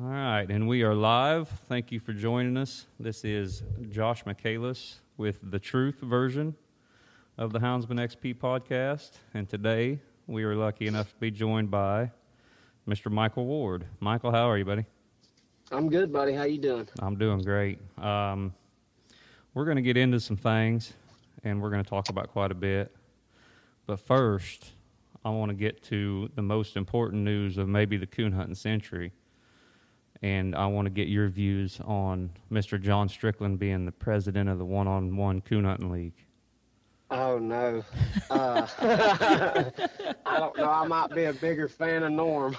All right, and we are live. Thank you for joining us. This is Josh Michaelis with the truth version of the Houndsman XP podcast, and today we are lucky enough to be joined by Mr. Michael Ward. Michael, how are you, buddy? I'm good, buddy. How you doing? I'm doing great. We're going to get into some things, and we're going to talk about quite a bit. But first, I want to get to the most important news of maybe the coon hunting century. And I want to get your views on Mr. John Strickland being the president of the one-on-one coon hunting league. Oh, no. I don't know. I might be a bigger fan of Norm.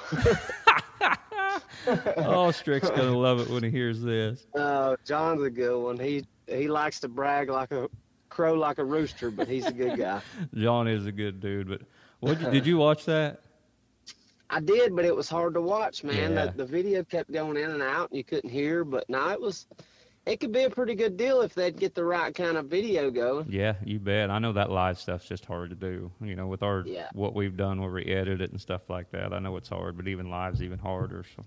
Oh, Strick's going to love it when he hears this. John's a good one. He likes to brag like a crow like a rooster, but he's a good guy. John is a good dude. But did you watch that? I did, but it was hard to watch, man. Yeah. The video kept going in and out, and you couldn't hear. But no, it could be a pretty good deal if they'd get the right kind of video going. Yeah, you bet. I know that live stuff's just hard to do. You know, with our what we've done where we edit it and stuff like that. I know it's hard, but even live's even harder. So,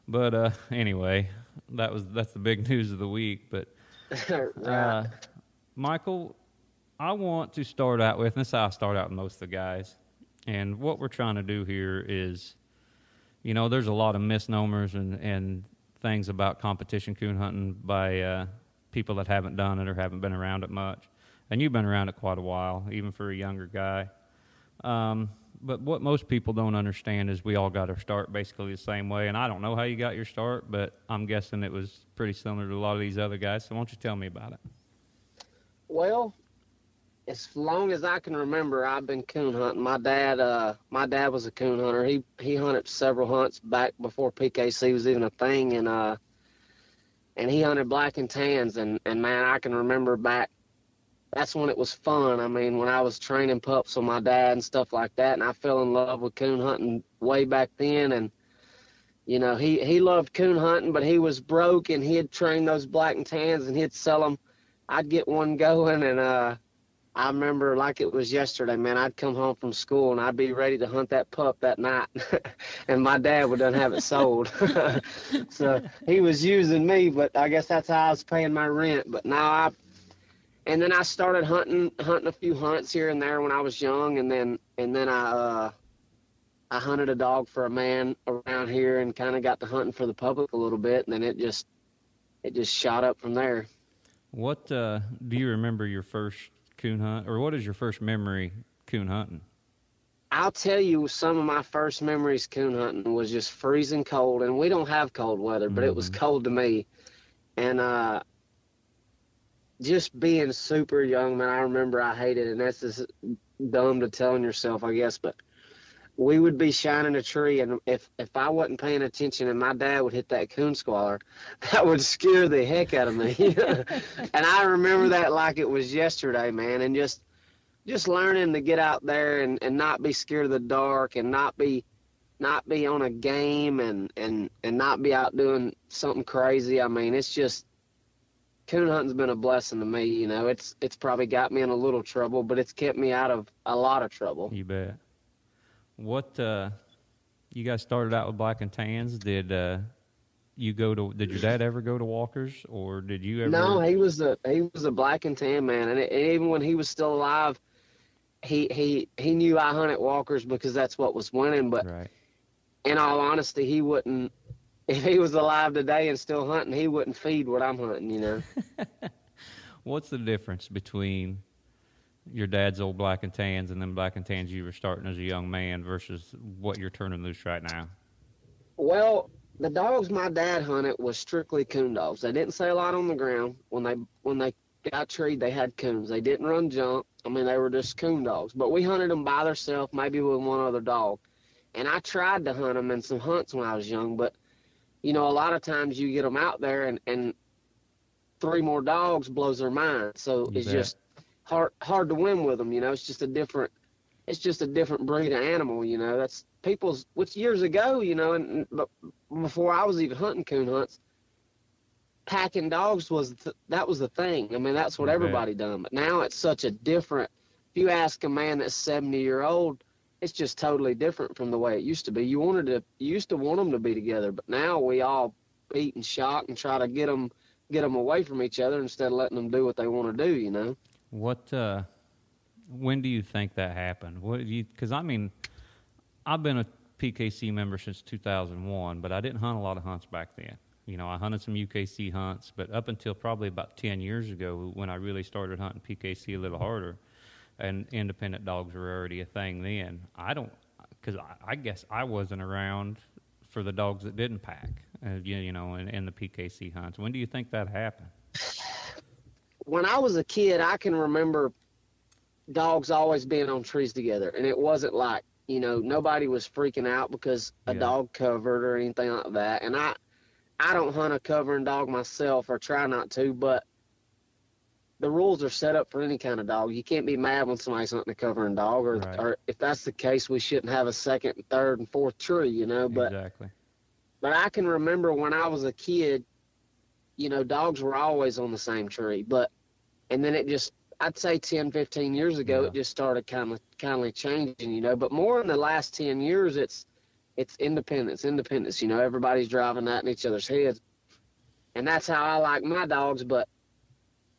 but anyway, that's the big news of the week. But Right. Michael, I want to start out with, and this is how I start out with most of the guys. And what we're trying to do here is, you know, there's a lot of misnomers and things about competition coon hunting by people that haven't done it or haven't been around it much. And you've been around it quite a while, even for a younger guy. But what most people don't understand is we all got our start basically the same way. And I don't know how you got your start, but I'm guessing it was pretty similar to a lot of these other guys. So why don't you tell me about it? Well, as long as I can remember, I've been coon hunting. My dad was a coon hunter. He hunted several hunts back before PKC was even a thing, and he hunted black and tans. And man, I can remember back. That's when it was fun. I mean, when I was training pups with my dad and stuff like that, and I fell in love with coon hunting way back then. And you know, he loved coon hunting, but he was broke, and he'd train those black and tans, and he'd sell them. I'd get one going, and I remember like it was yesterday, man. I'd come home from school, and I'd be ready to hunt that pup that night, and my dad would done have it sold. So he was using me, but I guess that's how I was paying my rent. But now and then I started hunting a few hunts here and there when I was young, and then I hunted a dog for a man around here and kind of got to hunting for the public a little bit, and then it just shot up from there. What do you remember your first coon hunt, or what is your first memory coon hunting? I'll tell you, some of my first memories coon hunting was just freezing cold, and we don't have cold weather, but it was cold to me. And just being super young, man, I remember I hated it, and that's just dumb to telling yourself, I guess, but we would be shining a tree, and if I wasn't paying attention and my dad would hit that coon squaller, that would scare the heck out of me. And I remember that like it was yesterday, man, and just learning to get out there and not be scared of the dark, and not be on a game and not be out doing something crazy. I mean, it's just, coon hunting's been a blessing to me. You know, it's probably got me in a little trouble, but it's kept me out of a lot of trouble. You bet. What you guys started out with black and tans? Did your dad ever go to Walker's, or did you ever? No, he was a black and tan man, and even when he was still alive, he knew I hunted Walker's because that's what was winning. But right. In all honesty, he wouldn't. If he was alive today and still hunting, he wouldn't feed what I'm hunting. You know. What's the difference between your dad's old black and tans and then black and tans you were starting as a young man versus what you're turning loose right now? Well, the dogs my dad hunted was strictly coon dogs. They didn't say a lot on the ground. When they got treed, they had coons. They didn't run junk. I mean, they were just coon dogs. But we hunted them by themselves, maybe with one other dog. And I tried to hunt them in some hunts when I was young, but, you know, a lot of times you get them out there and three more dogs blows their mind. So it's just hard to win with them. You know, it's just a different breed of animal. You know, that's which years ago, you know, but before I was even hunting coon hunts, packing dogs that was the thing. I mean, that's what everybody done. But now it's such a different. If you ask a man that's 70-year-old, it's just totally different from the way it used to be. You used to want them to be together, but now we all beat and shock and try to get them away from each other instead of letting them do what they want to do, you know? When do you think that happened? Because I mean, I've been a PKC member since 2001, but I didn't hunt a lot of hunts back then. You know, I hunted some UKC hunts, but up until probably about 10 years ago when I really started hunting PKC a little harder, and independent dogs were already a thing then. Because I guess I wasn't around for the dogs that didn't pack, you know, in the PKC hunts. When do you think that happened? When I was a kid, I can remember dogs always being on trees together, and it wasn't like, you know, nobody was freaking out because a dog covered or anything like that. And I don't hunt a covering dog myself, or try not to, but the rules are set up for any kind of dog. You can't be mad when somebody's hunting a covering dog, or if that's the case, we shouldn't have a second, third, and fourth tree, you know. But, exactly. But I can remember when I was a kid, you know, dogs were always on the same tree. And then it just, I'd say 10, 15 years ago, it just started kind of changing, you know. But more in the last 10 years, it's independence, you know. Everybody's driving that in each other's heads. And that's how I like my dogs, but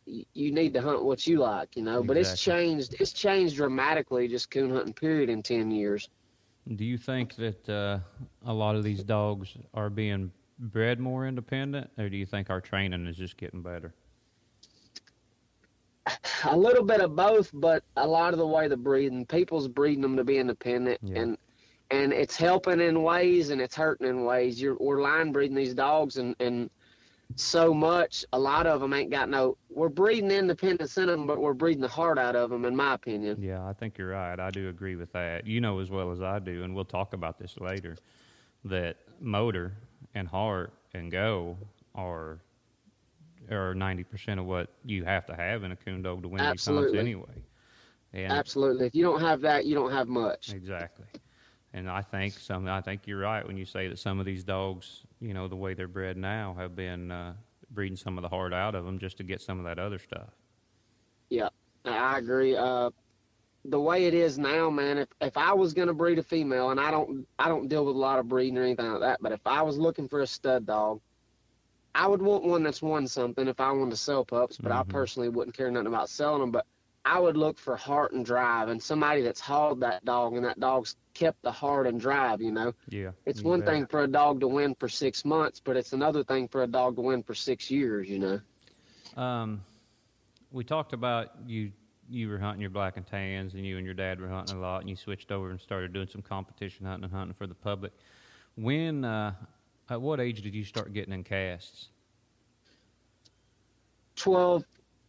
you need to hunt what you like, you know. Exactly. But it's changed dramatically, just coon hunting period, in 10 years. Do you think that a lot of these dogs are being bred more independent, or do you think our training is just getting better? A little bit of both, but a lot of the way the breeding, people's breeding them to be independent, and it's helping in ways and it's hurting in ways. We're line breeding these dogs, and so much, a lot of them ain't got we're breeding independence in them, but we're breeding the heart out of them, in my opinion. Yeah, I think you're right. I do agree with that. You know as well as I do, and we'll talk about this later, that motor and heart and go are 90% of what you have to have in a coon dog to win these hunts anyway. And absolutely. If you don't have that, you don't have much. Exactly. And I think you're right when you say that some of these dogs, you know, the way they're bred now, have been breeding some of the heart out of them just to get some of that other stuff. Yeah, I agree. The way it is now, man, if I was going to breed a female, and I don't deal with a lot of breeding or anything like that, but if I was looking for a stud dog, I would want one that's won something if I wanted to sell pups, but I personally wouldn't care nothing about selling them. But I would look for heart and drive, and somebody that's hauled that dog, and that dog's kept the heart and drive, you know. Yeah. It's one thing for a dog to win for 6 months, but it's another thing for a dog to win for 6 years, you know. We talked about you were hunting your black and tans, and you and your dad were hunting a lot, and you switched over and started doing some competition hunting and hunting for the public. When, at what age did you start getting in casts?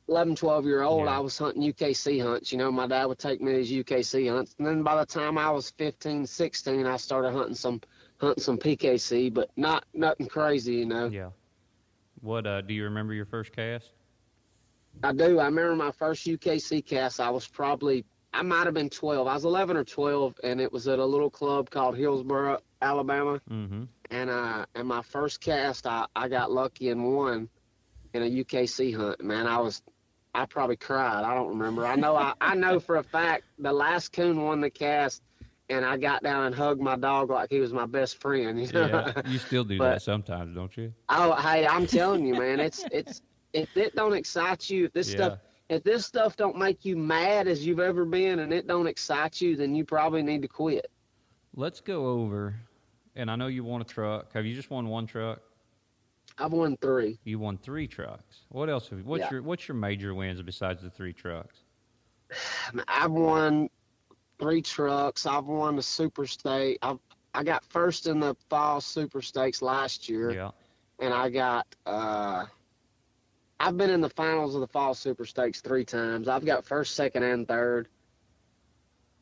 11, 12-year-old, I was hunting UKC hunts. You know, my dad would take me to these UKC hunts. And then by the time I was 15, 16, I started hunting some PKC, but nothing crazy, you know. Yeah. What, do you remember your first cast? I do. I remember my first UKC cast. I might have been 12. I was 11 or 12, and it was at a little club called Hillsboro, Alabama. Mm-hmm. And my first cast, I got lucky and won in a UKC hunt. Man, I probably cried. I don't remember. I know for a fact the last coon won the cast, and I got down and hugged my dog like he was my best friend. You know? Yeah, you still do that sometimes, don't you? Oh, hey, I'm telling you, man, it's if it don't excite you, if this stuff don't make you mad as you've ever been, and it don't excite you, then you probably need to quit. Let's go over, and I know you won a truck. Have you just won one truck? I've won 3. You won 3 trucks. What else? What's your major wins besides the 3 trucks? I've won 3 trucks. I've won the Super State. I got first in the Fall Super Stakes last year. Yeah. And I got I've been in the finals of the Fall Super Stakes 3 times. I've got first, second, and third.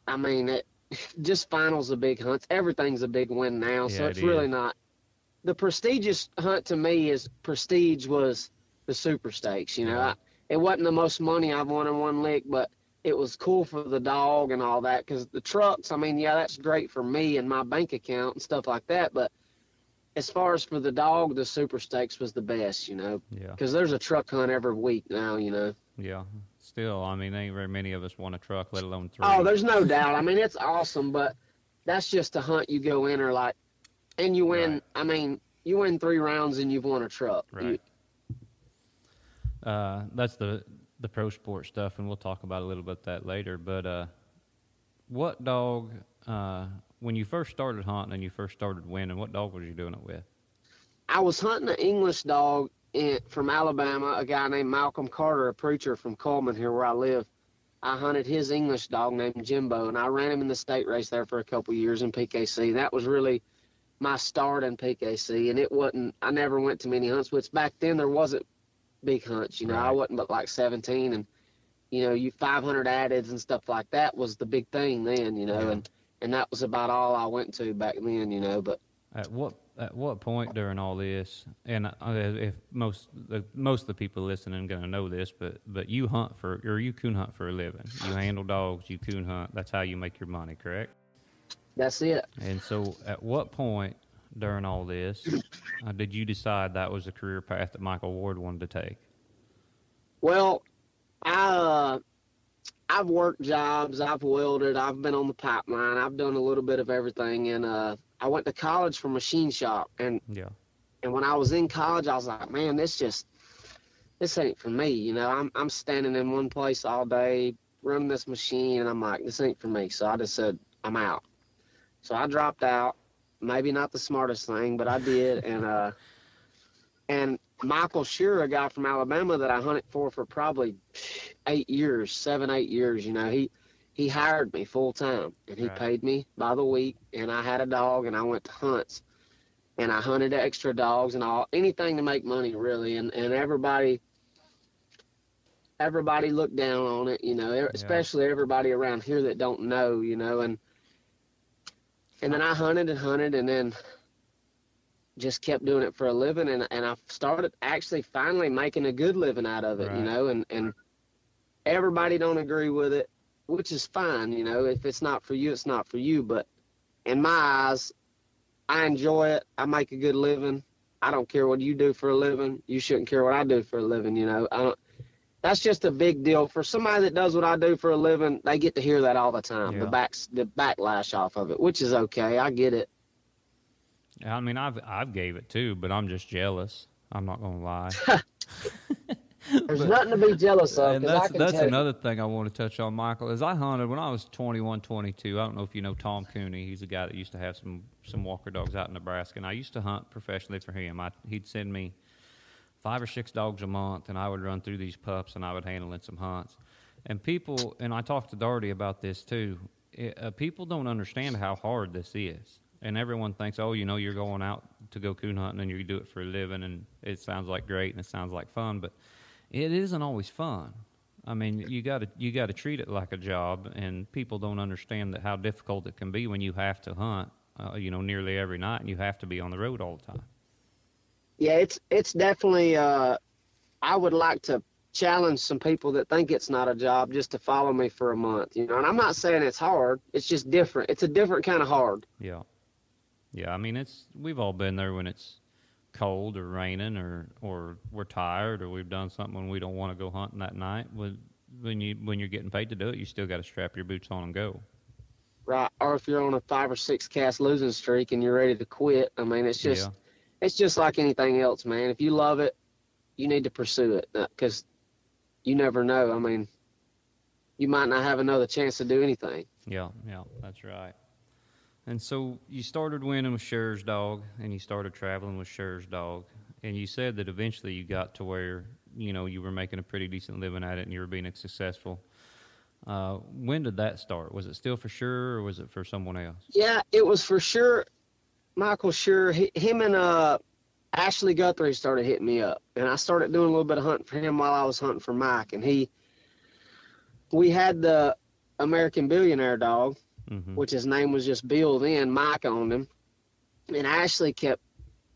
I mean, just finals of big hunts. Everything's a big win now, so it's really not. The prestigious hunt to me is was the Super Stakes. You know, it wasn't the most money I've won in one lick, but it was cool for the dog and all that. Because the trucks, I mean, that's great for me and my bank account and stuff like that. But as far as for the dog, the Super Stakes was the best. You know, because there's a truck hunt every week now. You know. Yeah, still, I mean, ain't very many of us want a truck, let alone 3. Oh, there's no doubt. I mean, it's awesome, but that's just a hunt you go in or like, and you win. Right. I mean, you win 3 rounds and you've won a truck. Right. That's the pro sport stuff, and we'll talk about a little bit that later. But what dog, when you first started hunting and you first started winning, what dog was you doing it with? I was hunting an English dog from Alabama, a guy named Malcolm Carter, a preacher from Coleman here where I live. I hunted his English dog named Jimbo, and I ran him in the state race there for a couple years in PKC. That was really my start in PKC, and it wasn't, I never went to many hunts, which back then there wasn't big hunts, you know. Right. I wasn't but like 17, and, you know, you 500 addeds and stuff like that was the big thing then, you know, and that was about all I went to back then, you know. But At what point during all this, and if most of the people listening are going to know this, but you hunt or you coon hunt for a living. You handle dogs, you coon hunt. That's how you make your money, correct? that's it. And so, at what point during all this did you decide that was the career path that Michael Ward wanted to take? Well, I've worked jobs, I've welded, I've been on the pipeline, I've done a little bit of everything, and I went to college for machine shop, and when I was in college, I was like, man, this ain't for me, you know. I'm standing in one place all day running this machine, and I'm like, this ain't for me. So I just said, I'm out. So I dropped out. Maybe not the smartest thing, but I did, and Michael Shearer, a guy from Alabama that I hunted for probably 7, 8 years, you know, he hired me full time, and he paid me by the week, and I had a dog, and I went to hunts, and I hunted extra dogs and anything to make money, really, and everybody looked down on it, you know, especially everybody around here that don't know, you know, and then I hunted and then just kept doing it for a living, and I started actually finally making a good living out of it, you know, and everybody don't agree with it, which is fine, you know. If it's not for you, it's not for you, but in my eyes, I enjoy it. I make a good living. I don't care what you do for a living. You shouldn't care what I do for a living, you know. That's just a big deal. For somebody that does what I do for a living, they get to hear that all the time, the backlash off of it, which is okay. I get it. I mean, I've gave it too, but I'm just jealous. I'm not going to lie. There's nothing to be jealous of. And that's another thing I want to touch on, Michael, is I hunted when I was 21, 22. I don't know if you know Tom Cooney. He's a guy that used to have some walker dogs out in Nebraska, and I used to hunt professionally for him. He'd send me 5 or 6 dogs a month, and I would run through these pups, and I would handle in some hunts. And people, and I talked to Darty about this too, people don't understand how hard this is. And everyone thinks, oh, you know, you're going out to go coon hunting and you do it for a living, and it sounds like great and it sounds like fun, but it isn't always fun. I mean, you got to treat it like a job, and people don't understand how difficult it can be when you have to hunt, you know, nearly every night, and you have to be on the road all the time. Yeah, it's definitely. I would like to challenge some people that think it's not a job just to follow me for a month, you know. And I'm not saying it's hard. It's just different. It's a different kind of hard. Yeah. Yeah, I mean, we've all been there when it's cold or raining or we're tired or we've done something when we don't want to go hunting that night. When you're getting paid to do it, you still got to strap your boots on and go. Right, or if you're on a 5 or 6 cast losing streak and you're ready to quit, I mean, it's just like anything else, man. If you love it, you need to pursue it, because you never know. I mean, you might not have another chance to do anything. Yeah, that's right. And so you started winning with Shearer's dog, and you started traveling with Shearer's dog, and you said that eventually you got to where, you know, you were making a pretty decent living at it and you were being successful. When did that start? Was it still for Shearer, or was it for someone else? Yeah, it was for sure Michael Shearer. Him and Ashley Guthrie started hitting me up, and I started doing a little bit of hunting for him while I was hunting for Mike, and we had the American Billionaire dog, which his name was just Bill then. Mike owned him. And Ashley kept,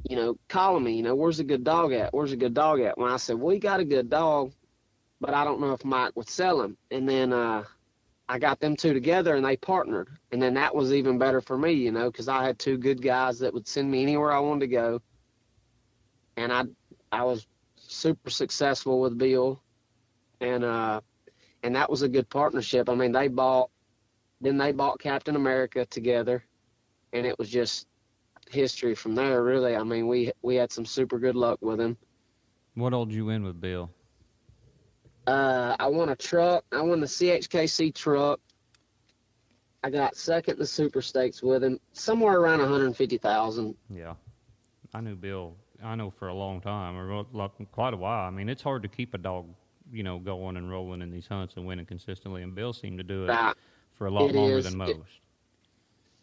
you know, calling me, you know, where's a good dog at? Where's a good dog at? When I said, we got a good dog, but I don't know if Mike would sell him. And then I got them two together, and they partnered. And then that was even better for me, you know, because I had 2 good guys that would send me anywhere I wanted to go. And I was super successful with Bill. And and that was a good partnership. I mean, they bought Captain America together, and it was just history from there, really. I mean, we had some super good luck with him. What all did you win with Bill? I won a truck. I won the CHKC truck. I got second in the Super Stakes with him, somewhere around 150,000. Yeah, I knew Bill. I know for a long time, or quite a while. I mean, it's hard to keep a dog, going and rolling in these hunts and winning consistently. And Bill seemed to do it for a lot longer than most.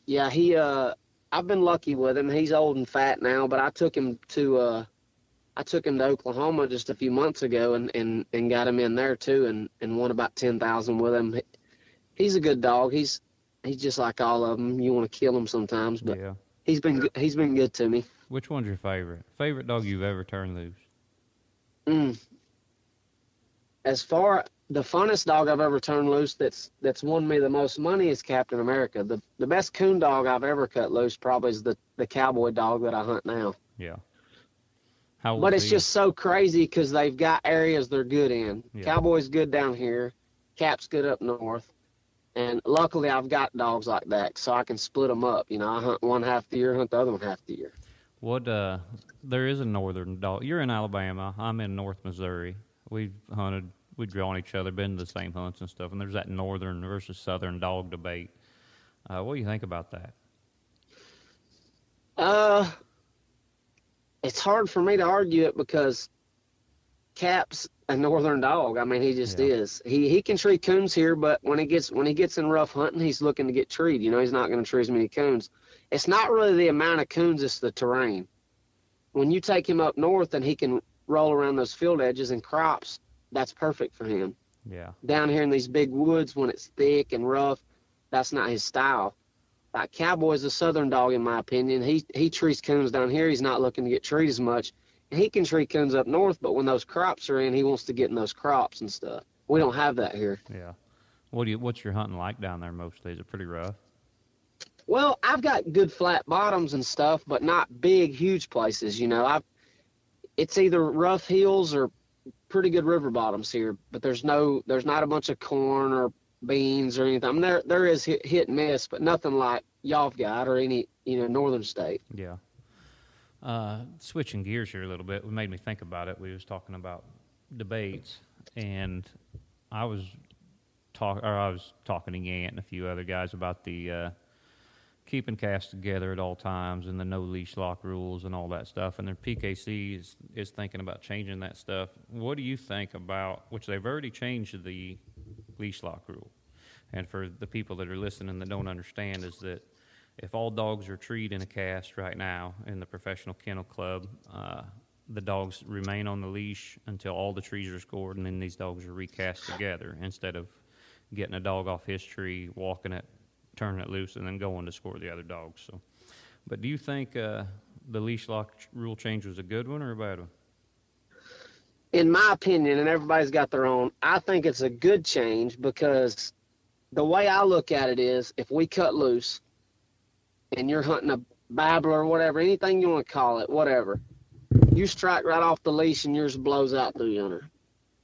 Yeah, I've been lucky with him. He's old and fat now, but I took him to Oklahoma just a few months ago and got him in there too, and won about 10,000 with him. He's a good dog. He's just like all of them. You want to kill him sometimes, but yeah. He's been good to me. Which one's your favorite dog you've ever turned loose? As far the funnest dog I've ever turned loose that's won me the most money is Captain America. The best coon dog I've ever cut loose probably is the cowboy dog that I hunt now. Yeah. But it's just so crazy because they've got areas they're good in. Yeah. Cowboy's good down here. Cap's good up north. And luckily, I've got dogs like that, so I can split them up. I hunt one half the year, hunt the other one half the year. There is a northern dog. You're in Alabama. I'm in North Missouri. We've drawn each other, been to the same hunts and stuff, and there's that northern versus southern dog debate. What do you think about that? It's hard for me to argue it because Cap's a northern dog. I mean, he just is. He can tree coons here, but when he gets in rough hunting, he's looking to get treed. He's not going to tree as many coons. It's not really the amount of coons; it's the terrain. When you take him up north and he can roll around those field edges and crops, that's perfect for him. Yeah. Down here in these big woods, when it's thick and rough, that's not his style. Like Cowboy's a southern dog, in my opinion. He trees coons down here. He's not looking to get treed as much. He can tree coons up north, but when those crops are in, he wants to get in those crops and stuff. We don't have that here. Yeah. What's your hunting like down there mostly? Is it pretty rough? Well, I've got good flat bottoms and stuff, but not big, huge places. It's either rough hills or pretty good river bottoms here, but there's not a bunch of corn or beans or anything. I mean, there is hit and miss, but nothing like y'all have got or any northern state. Yeah. Switching gears here a little bit, it made me think about it. We was talking about debates, and I was talking to Yant and a few other guys about the keeping casts together at all times and the no leash lock rules and all that stuff. And their PKC is thinking about changing that stuff. What do you think about, which they've already changed the leash lock rule? And for the people that are listening that don't understand, is that if all dogs are treed in a cast right now in the Professional Kennel Club, the dogs remain on the leash until all the trees are scored, and then these dogs are recast together instead of getting a dog off his tree, walking it, turning it loose, and then going to score the other dogs. So, but do you think the leash lock rule change was a good one or a bad one? In my opinion, and everybody's got their own, I think it's a good change because the way I look at it is if we cut loose and you're hunting a babbler or whatever, anything you want to call it, whatever, you strike right off the leash and yours blows out through yonder.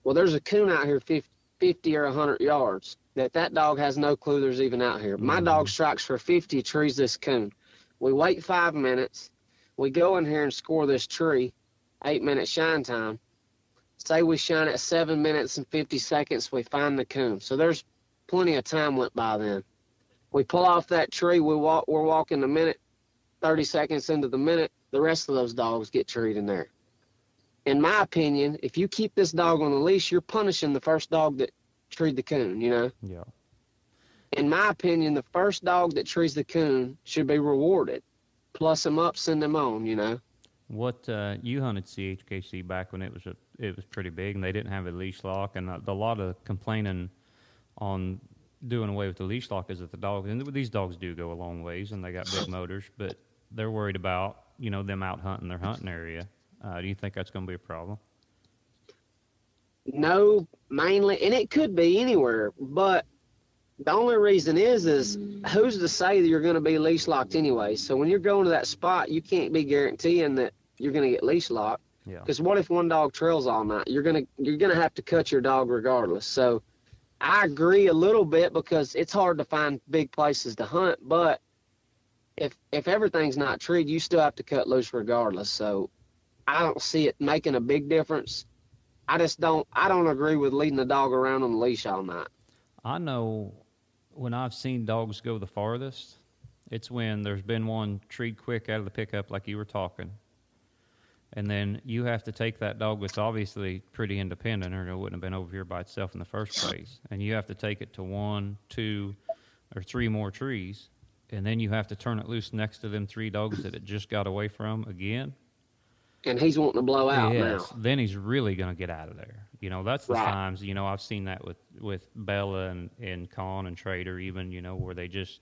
Well, there's a coon out here 50 or 100 yards that dog has no clue there's even out here. My dog strikes for 50, trees this coon. We wait 5 minutes. We go in here and score this tree, 8-minute shine time. Say we shine at 7 minutes and 50 seconds, we find the coon. So there's plenty of time went by then. We pull off that tree, we're walking a minute, 30 seconds into the minute, the rest of those dogs get treed in there. In my opinion, if you keep this dog on the leash, you're punishing the first dog that treed the coon, Yeah. In my opinion, the first dog that trees the coon should be rewarded. Plus them up, send them on, What you hunted CHKC back when it was pretty big, and they didn't have a leash lock, and a lot of complaining on doing away with the leash lock is that the dogs, and these dogs do go a long ways, and they got big motors, but they're worried about them out hunting their hunting area. Do you think that's going to be a problem? No, mainly, and it could be anywhere, but the only reason is who's to say that you're going to be leash locked anyway? So when you're going to that spot, you can't be guaranteeing that you're going to get leash locked. Yeah. Because what if one dog trails all night? You're gonna have to cut your dog regardless. So I agree a little bit because it's hard to find big places to hunt, but if everything's not treed, you still have to cut loose regardless. So I don't see it making a big difference. I don't agree with leading the dog around on the leash all night. I know when I've seen dogs go the farthest, it's when there's been one treed quick out of the pickup like you were talking. And then you have to take that dog that's obviously pretty independent or it wouldn't have been over here by itself in the first place. And you have to take it to 1, 2, or 3 more trees. And then you have to turn it loose next to them 3 dogs that it just got away from again. And he's wanting to blow out now. Then he's really going to get out of there. You know, that's the times, you know, I've seen that with Bella and Con and Trader even, you know, where they just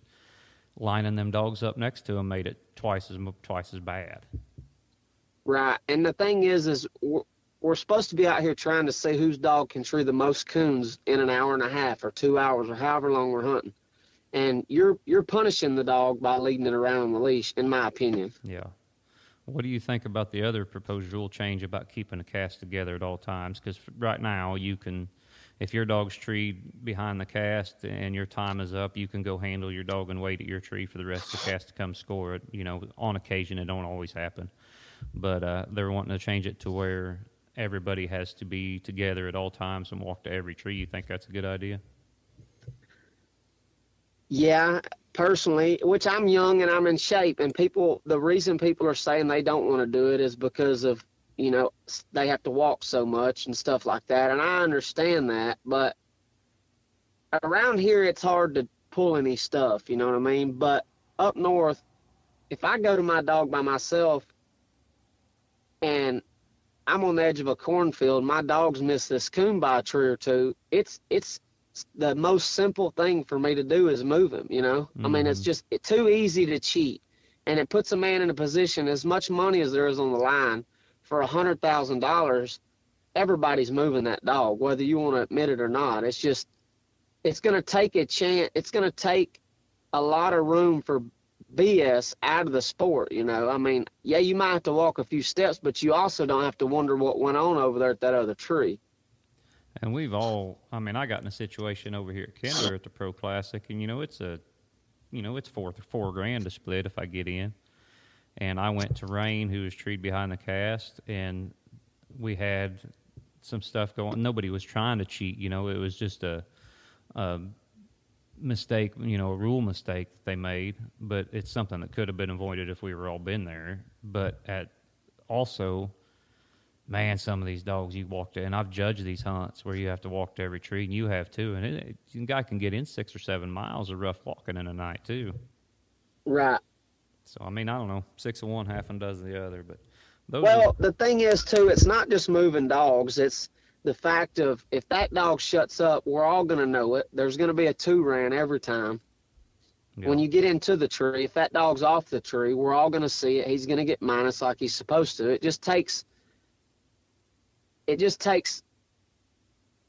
lining them dogs up next to him made it twice as bad. Right. And the thing is we're supposed to be out here trying to see whose dog can tree the most coons in an hour and a half or 2 hours or however long we're hunting. And you're punishing the dog by leading it around on the leash, in my opinion. Yeah. What do you think about the other proposed rule change about keeping a cast together at all times? Because right now you can, if your dog's treed behind the cast and your time is up, you can go handle your dog and wait at your tree for the rest of the cast to come score it. You know, on occasion it don't always happen. But they're wanting to change it to where everybody has to be together at all times and walk to every tree. You think that's a good idea? Yeah, personally, which I'm young and I'm in shape, and the reason people are saying they don't want to do it is because of, you know, they have to walk so much and stuff like that, and I understand that, but around here it's hard to pull any stuff, you know what I mean? But up north, if I go to my dog by myself and I'm on the edge of a cornfield, my dog's missed this coon by a tree or two, it's the most simple thing for me to do is move him, you know? I mean, it's just too easy to cheat. And it puts a man in a position, as much money as there is on the line, for $100,000, everybody's moving that dog, whether you want to admit it or not. It's just, it's going to take a chance. It's going to take a lot of room for BS out of the sport, you know? I mean, yeah, you might have to walk a few steps, but you also don't have to wonder what went on over there at that other tree. And we've all, I mean, I got in a situation over here at Kinder at the Pro Classic, and, you know, it's $4,000 to split if I get in. And I went to Rain, who was treed behind the cast, and we had some stuff going. Nobody was trying to cheat, you know. It was just a mistake, you know, a rule mistake that they made. But it's something that could have been avoided if we were all been there. But also, man, some of these dogs you walk to, and I've judged these hunts where you have to walk to every tree, and you have too. And a guy can get in 6 or 7 miles of rough walking in a night too. Right. So, I mean, I don't know, 6 of one, half and does the other. But the thing is, too, it's not just moving dogs. It's the fact of if that dog shuts up, we're all going to know it. There's going to be a 2-ran every time. Yeah. When you get into the tree, if that dog's off the tree, we're all going to see it. He's going to get minus like he's supposed to. It just takes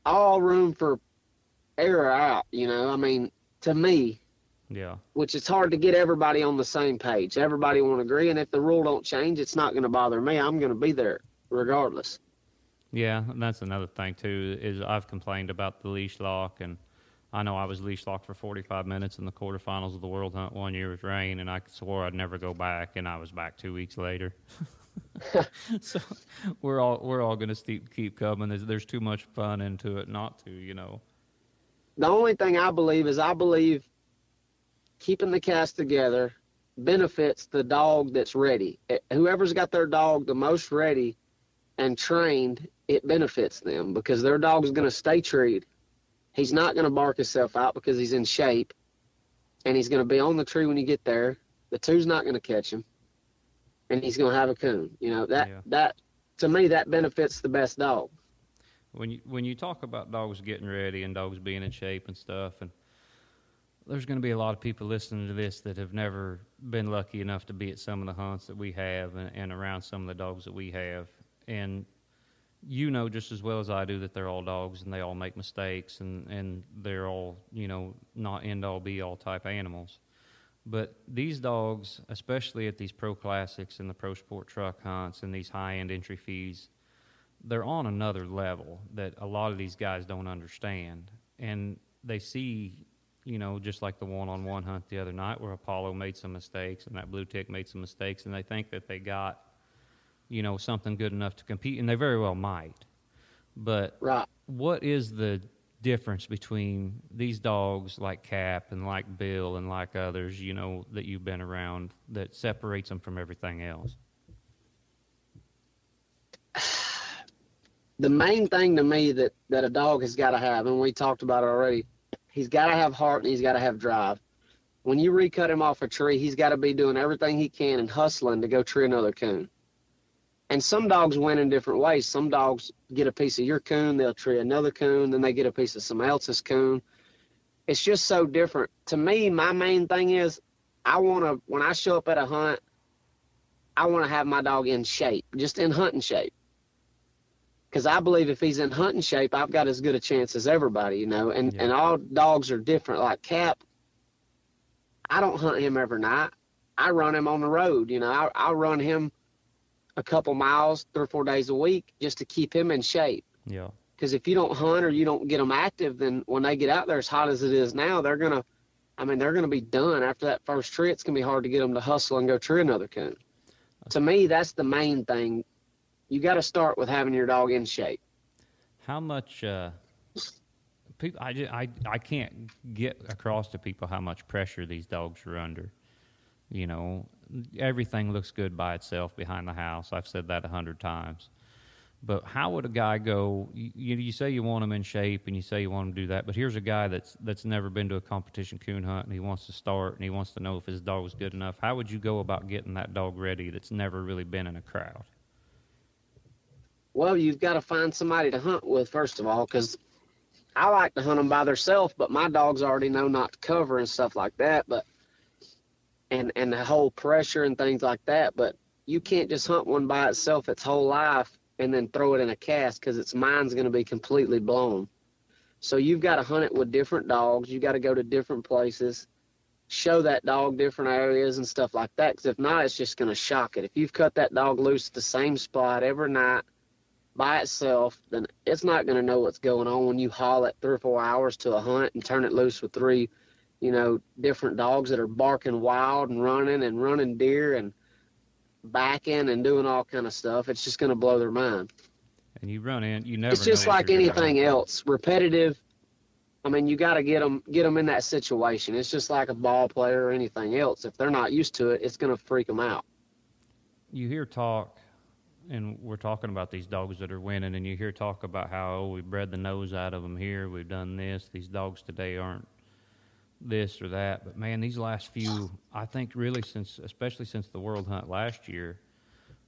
all room for error out, you know? I mean, to me. Yeah. Which it's hard to get everybody on the same page. Everybody won't agree, and if the rule don't change, it's not going to bother me. I'm going to be there regardless. Yeah, and that's another thing, too, is I've complained about the leash lock, and I know I was leash locked for 45 minutes in the quarterfinals of the World Hunt one year with Rain, and I swore I'd never go back, and I was back 2 weeks later. So we're all going to keep coming. There's too much fun into it not to, you know. The only thing I believe keeping the cast together benefits the dog that's ready. Whoever's got their dog the most ready and trained, it benefits them because their dog's going to stay treed. He's not going to bark himself out because he's in shape, and he's going to be on the tree when you get there. The 2's not going to catch him, and he's going to have a coon. You know, that to me, that benefits the best dog. When you talk about dogs getting ready and dogs being in shape and stuff, and there's going to be a lot of people listening to this that have never been lucky enough to be at some of the hunts that we have and around some of the dogs that we have. And you know just as well as I do that they're all dogs and they all make mistakes and they're all, you know, not end-all be-all type animals. But these dogs, especially at these pro classics and the pro sport truck hunts and these high-end entry fees, they're on another level that a lot of these guys don't understand. and they see, you know, just like the one-on-one hunt the other night where Apollo made some mistakes and that blue tick made some mistakes, and they think that they got, you know, something good enough to compete, and they very well might. But what is the difference between these dogs like Cap and like Bill and like others, you know, that you've been around that separates them from everything else? The main thing to me that a dog has got to have, and we talked about it already, he's got to have heart and he's got to have drive. When you recut him off a tree, he's got to be doing everything he can and hustling to go tree another coon. And some dogs win in different ways. Some dogs get a piece of your coon, they'll tree another coon, then they get a piece of somebody else's coon. It's just so different. To me, my main thing is when I show up at a hunt, I want to have my dog in shape, just in hunting shape. Because I believe if he's in hunting shape, I've got as good a chance as everybody, you know. And all dogs are different. Like Cap, I don't hunt him every night. I run him on the road, you know. I'll run him a couple miles 3 or 4 days a week just to keep him in shape. Yeah. Because if you don't hunt or you don't get them active, then when they get out there as hot as it is now, they're gonna be done after that first tree. It's gonna be hard to get them to hustle and go tree another coon. To me, that's the main thing. You got to start with having your dog in shape. How much people? I can't get across to people how much pressure these dogs are under. You know, everything looks good by itself behind the house. I've said that 100 times. But how would a guy go? You say you want him in shape and you say you want him to do that, but here's a guy that's never been to a competition coon hunt and he wants to start and he wants to know if his dog's good enough. How would you go about getting that dog ready that's never really been in a crowd? Well, you've got to find somebody to hunt with, first of all, because I like to hunt them by themselves, but my dogs already know not to cover and stuff like that, but and the whole pressure and things like that. But you can't just hunt one by itself its whole life and then throw it in a cast, because its mind's going to be completely blown. So you've got to hunt it with different dogs. You got to go to different places, show that dog different areas and stuff like that, because if not, it's just going to shock it. If you've cut that dog loose at the same spot every night by itself, then it's not going to know what's going on when you haul it 3 or 4 hours to a hunt and turn it loose with 3, you know, different dogs that are barking wild and running deer and backing and doing all kind of stuff. It's just going to blow their mind. And you run in, you never. It's just like anything else, repetitive. I mean, you got to get them in that situation. It's just like a ball player or anything else. If they're not used to it, it's going to freak them out. You hear talk, and we're talking about these dogs that are winning, and you hear talk about how we bred the nose out of them here, we've done this, these dogs today aren't this or that. But man, these last few, I think really especially since the World Hunt last year,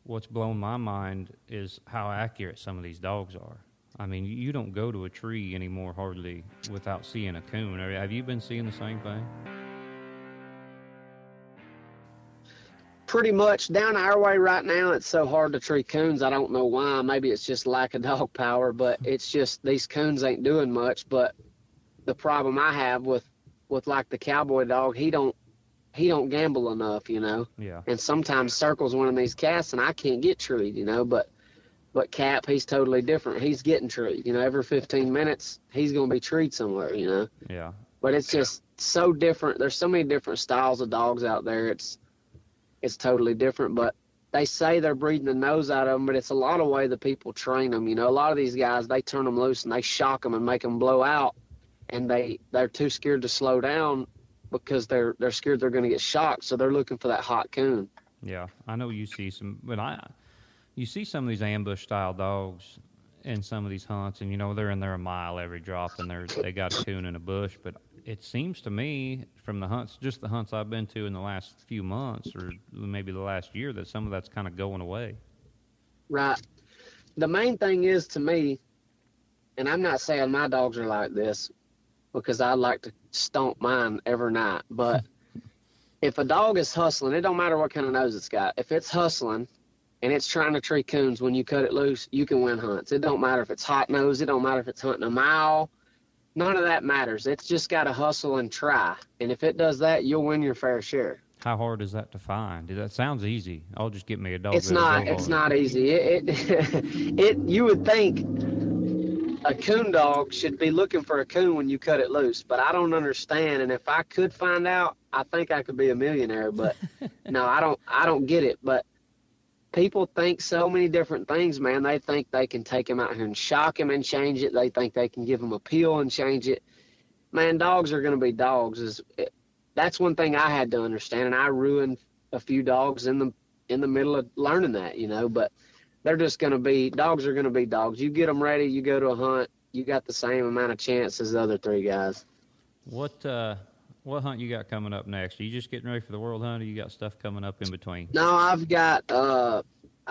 what's blown my mind is how accurate some of these dogs are. I mean, you don't go to a tree anymore hardly without seeing a coon. Have you been seeing the same thing? Pretty much down our way right now, it's so hard to tree coons. I don't know why. Maybe it's just lack of dog power, but it's just these coons ain't doing much. But the problem I have with like the cowboy dog, he don't gamble enough, you know. Yeah. And sometimes circles one of these casts and I can't get treed, you know. But Cap, he's totally different. He's getting treed, you know. Every 15 minutes, he's gonna be treed somewhere, you know. Yeah. But it's just so different. There's so many different styles of dogs out there. It's totally different, but they say they're breeding the nose out of them, but it's a lot of way the people train them. You know, a lot of these guys, they turn them loose and they shock them and make them blow out, and they're too scared to slow down because they're scared they're going to get shocked, so they're looking for that hot coon. Yeah, I know you see some, but you see some of these ambush-style dogs in some of these hunts, and, you know, they're in there a mile every drop, and they got a coon in a bush, but it seems to me from the hunts, just the hunts I've been to in the last few months or maybe the last year, that some of that's kind of going away. Right. The main thing is, to me, and I'm not saying my dogs are like this because I like to stomp mine every night, but if a dog is hustling, it don't matter what kind of nose it's got. If it's hustling and it's trying to tree coons, when you cut it loose, you can win hunts. It don't matter if it's hot nose. It don't matter if it's hunting a mile. None of that matters. It's just got to hustle and try. And if it does that, you'll win your fair share. How hard is that to find? That sounds easy. I'll just get me a dog. It's not easy. It you would think a coon dog should be looking for a coon when you cut it loose, but I don't understand. And if I could find out, I think I could be a millionaire. But no, I don't get it. But people think so many different things, man. They think they can take him out here and shock him and change it. They think they can give him a pill and change it. Man, dogs are going to be dogs. That's one thing I had to understand, and I ruined a few dogs in the middle of learning that, you know. But they're just going to be dogs. Are going to be dogs. You get them ready, you go to a hunt, you got the same amount of chance as the other three guys. What hunt you got coming up next? Are you just getting ready for the world hunt, or you got stuff coming up in between? No, I've got that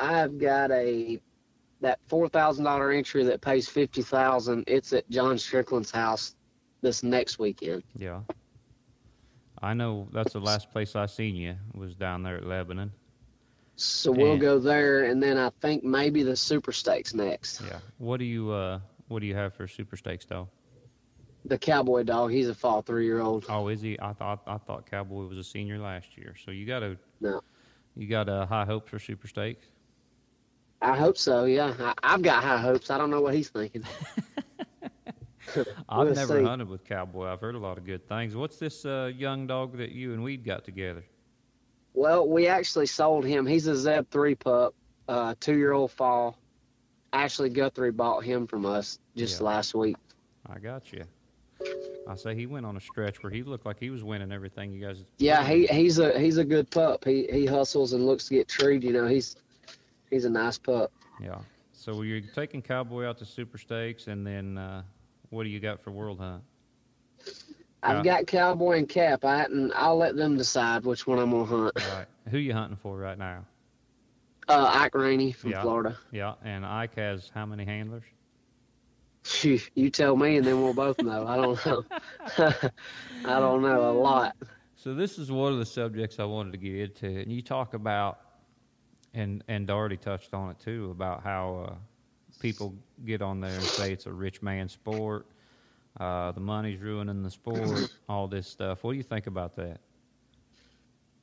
$4,000 entry that pays $50,000. It's at John Strickland's house this next weekend. Yeah, I know that's the last place I seen you was down there at Lebanon. So we'll go there, and then I think maybe the Super Stakes next. Yeah. What do you have for Super Stakes dog? The Cowboy dog. He's a fall 3-year-old. Oh, is he? I thought Cowboy was a senior last year. So you got high hopes for Super Stakes? I hope so. Yeah, I've got high hopes. I don't know what he's thinking. I've never hunted with Cowboy. I've heard a lot of good things. What's this young dog that you and Weed got together? Well, we actually sold him. He's a Zeb 3 pup, 2-year-old fall. Ashley Guthrie bought him from us just last week. I got you. I say he went on a stretch where he looked like he was winning everything you guys. Yeah, he's a good pup. He hustles and looks to get treed. You know, he's a nice pup. Yeah. So you're taking Cowboy out to Super Stakes, and then what do you got for World Hunt? I've got Cowboy and Cap. I'll let them decide which one I'm gonna hunt. Right. Who you hunting for right now? Ike Rainey from Florida. Yeah, and Ike has how many handlers? You tell me, and then we'll both know. I don't know. I don't know a lot. So this is one of the subjects I wanted to get into, and you talk about, and Doherty touched on it too, about how people get on there and say it's a rich man's sport, the money's ruining the sport, all this stuff. What do you think about that?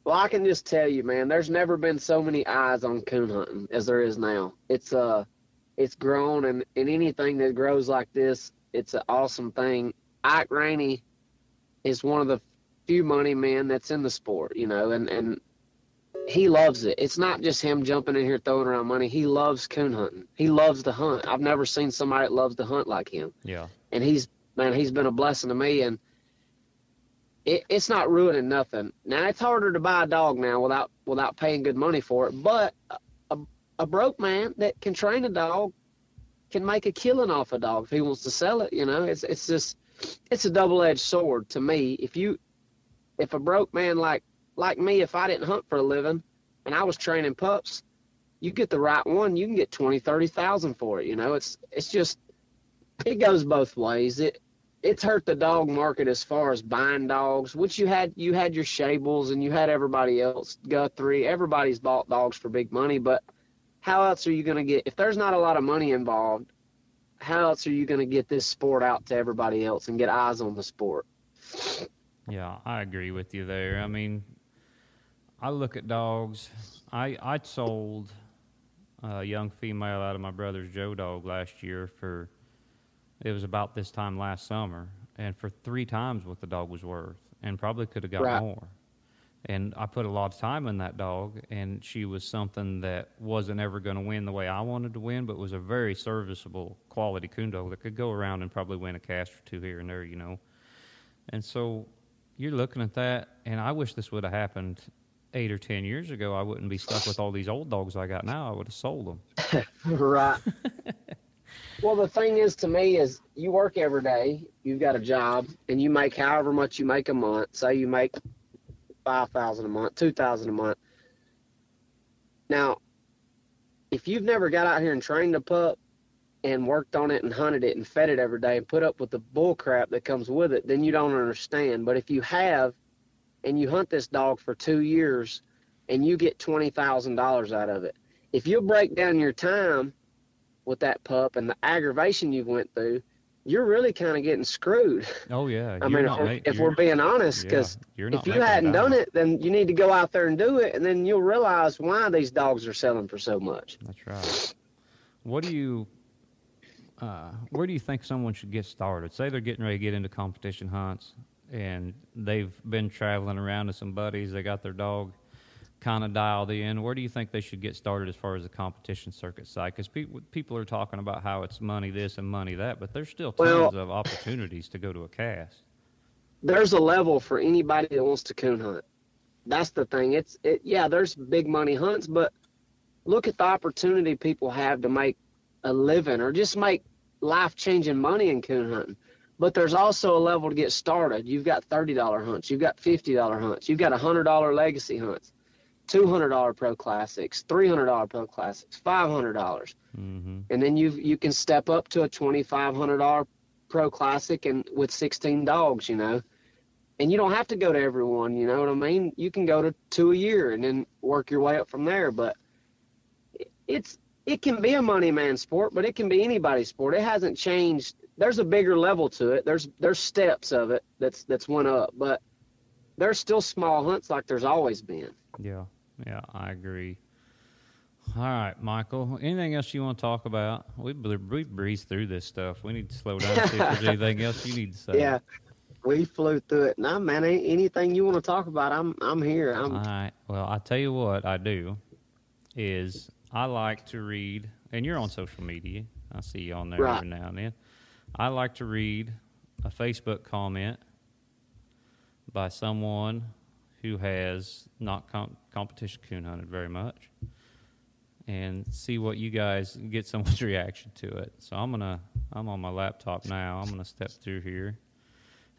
Well, I can just tell you, man, there's never been so many eyes on coon hunting as there is now. It's grown, and anything that grows like this, it's an awesome thing. Ike Rainey is one of the few money men that's in the sport, you know, and he loves it. It's not just him jumping in here throwing around money. He loves coon hunting. He loves to hunt. I've never seen somebody that loves to hunt like him. Yeah. And he's been a blessing to me, and it's not ruining nothing. Now, it's harder to buy a dog now without paying good money for it, but a broke man that can train a dog can make a killing off a dog if he wants to sell it. You know, it's a double-edged sword to me. If a broke man like me, if I didn't hunt for a living and I was training pups, you get the right one, you can get 20, 30,000 for it. You know, it's just, it goes both ways. It's hurt the dog market as far as buying dogs, which you had your Shables and you had everybody else, Guthrie, everybody's bought dogs for big money, but how else are you going to get, if there's not a lot of money involved, how else are you going to get this sport out to everybody else and get eyes on the sport? Yeah, I agree with you there. I mean, I look at dogs. I sold a young female out of my brother's Joe dog last year it was about this time last summer, and for 3 times what the dog was worth, and probably could have got more. And I put a lot of time in that dog, and she was something that wasn't ever going to win the way I wanted to win, but was a very serviceable quality coon dog that could go around and probably win a cast or 2 here and there, you know. And so you're looking at that, and I wish this would have happened 8 or 10 years ago. I wouldn't be stuck with all these old dogs I got now. I would have sold them. Right. Well, the thing is, to me, is you work every day, you've got a job, and you make however much you make a month. Say you make $5,000 a month, $2,000 a month. Now, if you've never got out here and trained a pup and worked on it and hunted it and fed it every day and put up with the bull crap that comes with it, then you don't understand. But if you have, and you hunt this dog for 2 years and you get $20,000 out of it, if you break down your time with that pup and the aggravation you went through, you're really kind of getting screwed. Oh, yeah. I mean, if we're being honest, because if you hadn't done it, then you need to go out there and do it, and then you'll realize why these dogs are selling for so much. That's right. What do you where do you think someone should get started? Say they're getting ready to get into competition hunts, and they've been traveling around to some buddies. They got their dog kind of dialed in. Where do you think they should get started as far as the competition circuit side? Because people are talking about how it's money this and money that, but there's still tons of opportunities to go to a cast. There's a level for anybody that wants to coon hunt. That's the thing. Yeah, there's big money hunts, but look at the opportunity people have to make a living or just make life-changing money in coon hunting. But there's also a level to get started. You've got $30 hunts. You've got $50 hunts. You've got $100 legacy hunts, $200 pro classics, $300 pro classics, $500. Mm-hmm. And then you can step up to a $2,500 pro classic and with 16 dogs, you know. And you don't have to go to every one, you know what I mean? You can go to 2 a year and then work your way up from there. But it can be a money man sport, but it can be anybody's sport. It hasn't changed. There's a bigger level to it. There's steps of it that's went up, but there's still small hunts like there's always been. Yeah, I agree. All right, Michael, anything else you want to talk about? We breezed through this stuff. We need to slow down and see if there's anything else you need to say. Yeah, we flew through it. No, man, anything you want to talk about, I'm here. All right. Well, I tell you what I do is I like to read, and you're on social media. I see you on there every now and then. I like to read a Facebook comment by someone who has not competition coon hunted very much and see what you guys get someone's reaction to it. So I'm on my laptop now. I'm going to step through here.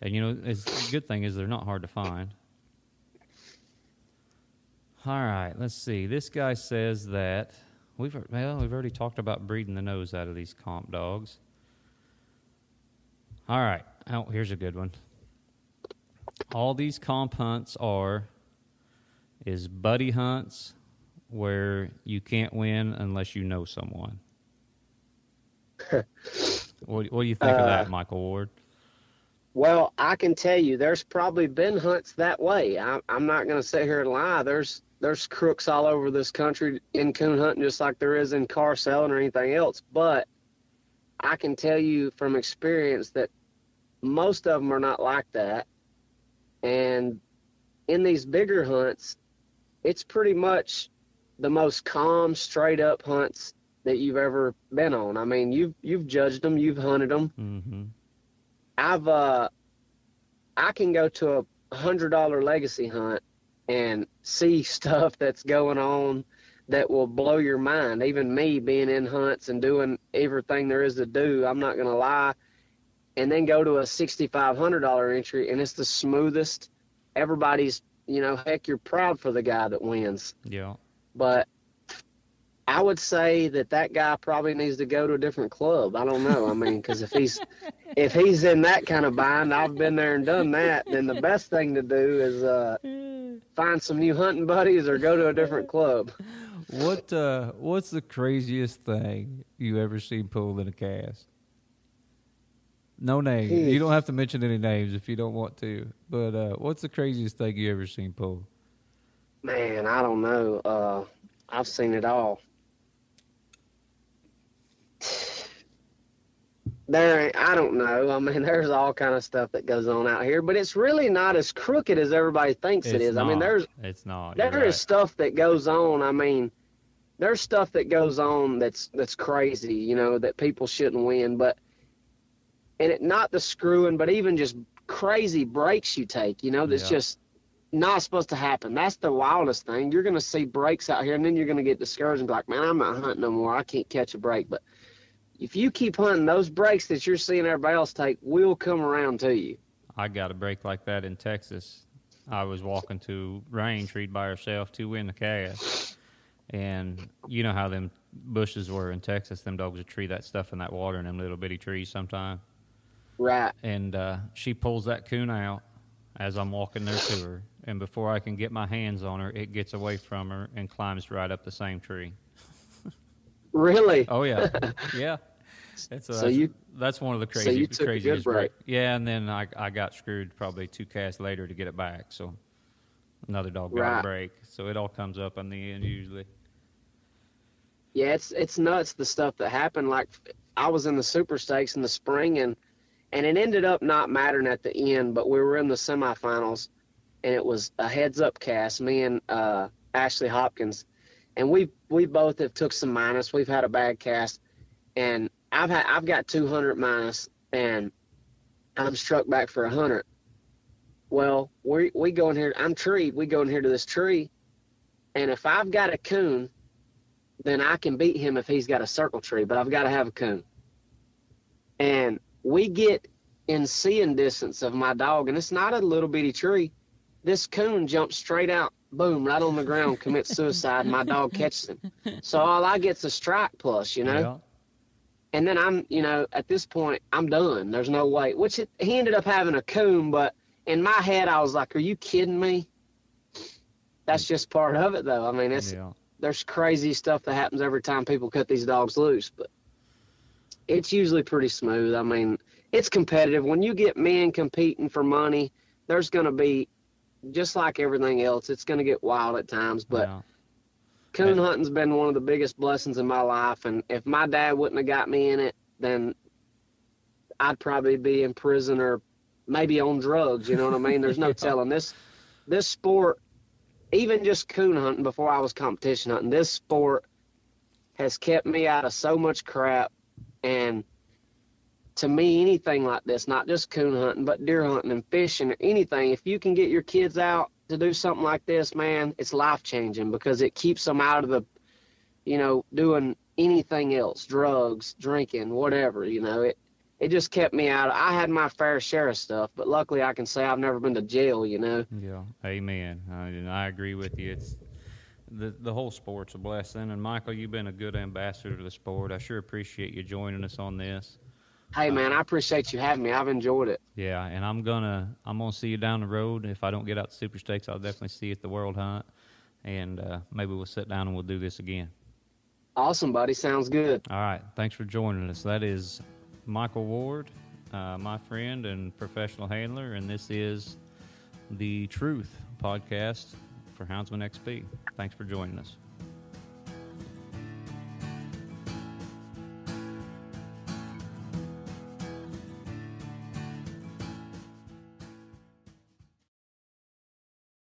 And, you know, the good thing is they're not hard to find. All right, let's see. This guy says that we've already talked about breeding the nose out of these comp dogs. All right. Oh, here's a good one. All these comp hunts is buddy hunts where you can't win unless you know someone. What do you think of that, Michael Ward? Well, I can tell you there's probably been hunts that way. I'm not going to sit here and lie. There's crooks all over this country in coon hunting just like there is in car selling or anything else. But I can tell you from experience that most of them are not like that. And in these bigger hunts, it's pretty much the most calm, straight-up hunts that you've ever been on. I mean, you've judged them, you've hunted them. Mm-hmm. I can go to a $100 legacy hunt and see stuff that's going on that will blow your mind. Even me being in hunts and doing everything there is to do, I'm not going to lie. And then go to a $6,500 entry, and it's the smoothest. Everybody's, you know, heck, you're proud for the guy that wins. Yeah. But I would say that guy probably needs to go to a different club. I don't know. I mean, because if he's in that kind of bind, I've been there and done that, then the best thing to do is find some new hunting buddies or go to a different club. What's the craziest thing you ever seen pulled in a cast? No names. You don't have to mention any names if you don't want to. But what's the craziest thing you ever seen pulled? Man, I don't know. I've seen it all. I don't know. I mean, there's all kind of stuff that goes on out here, but it's really not as crooked as everybody thinks it is. Not. I mean, it's not. There is stuff that goes on. I mean, there's stuff that goes on that's crazy, you know, that people shouldn't win. But not the screwing, but even just crazy breaks you take, you know, that's just not supposed to happen. That's the wildest thing. You're going to see breaks out here, and then you're going to get discouraged and be like, man, I'm not hunting no more. I can't catch a break. But if you keep hunting, those breaks that you're seeing everybody else take will come around to you. I got a break like that in Texas. I was walking to Rain Tree by herself to win the cast. And you know how them bushes were in Texas. Them dogs would tree that stuff in that water in them little bitty trees sometimes. Right. And she pulls that coon out as I'm walking there to her. And before I can get my hands on her, it gets away from her and climbs right up the same tree. Really? Oh, yeah. Yeah. That's one of the craziest break. Yeah, and then I got screwed probably 2 casts later to get it back. So another dog got a break. So it all comes up in the end usually. Yeah, it's nuts, the stuff that happened. Like I was in the Super Stakes in the spring, and it ended up not mattering at the end, but we were in the semifinals, and it was a heads-up cast, me and Ashley Hopkins, and we both have took some minus. We've had a bad cast, and I've got 200 minus, and I'm struck back for 100. Well, we go in here. I'm treed. We go in here to this tree, and if I've got a coon, then I can beat him if he's got a circle tree, but I've got to have a coon. And we get in seeing distance of my dog, and it's not a little bitty tree. This coon jumps straight out, boom, right on the ground, commits suicide, and my dog catches him. So all I get's a strike plus, you know. Yeah. And then I'm, you know, at this point, I'm done. There's no way. He ended up having a coon, but in my head, I was like, are you kidding me? That's just part of it, though. I mean, there's crazy stuff that happens every time people cut these dogs loose, but it's usually pretty smooth. I mean, it's competitive. When you get men competing for money, there's going to be, just like everything else, it's going to get wild at times, but coon hunting's been one of the biggest blessings in my life, and if my dad wouldn't have got me in it, then I'd probably be in prison or maybe on drugs, you know what I mean? There's no telling. This sport, even just coon hunting before I was competition hunting, this sport has kept me out of so much crap. And to me, anything like this, not just coon hunting, but deer hunting and fishing or anything, if you can get your kids out to do something like this, man, it's life-changing because it keeps them out of the, you know, doing anything else, drugs, drinking, whatever, you know. It just kept me out. I had my fair share of stuff, but luckily I can say I've never been to jail, you know. Yeah, amen. I agree with you. It's the whole sport's a blessing. And, Michael, you've been a good ambassador to the sport. I sure appreciate you joining us on this. Hey, man, I appreciate you having me. I've enjoyed it. Yeah, and I'm gonna see you down the road. If I don't get out to Super Stakes, I'll definitely see you at the World Hunt, and maybe we'll sit down and we'll do this again. Awesome, buddy. Sounds good. All right, thanks for joining us. That is Michael Ward, my friend and professional handler, and this is the Truth Podcast for Houndsman XP. Thanks for joining us.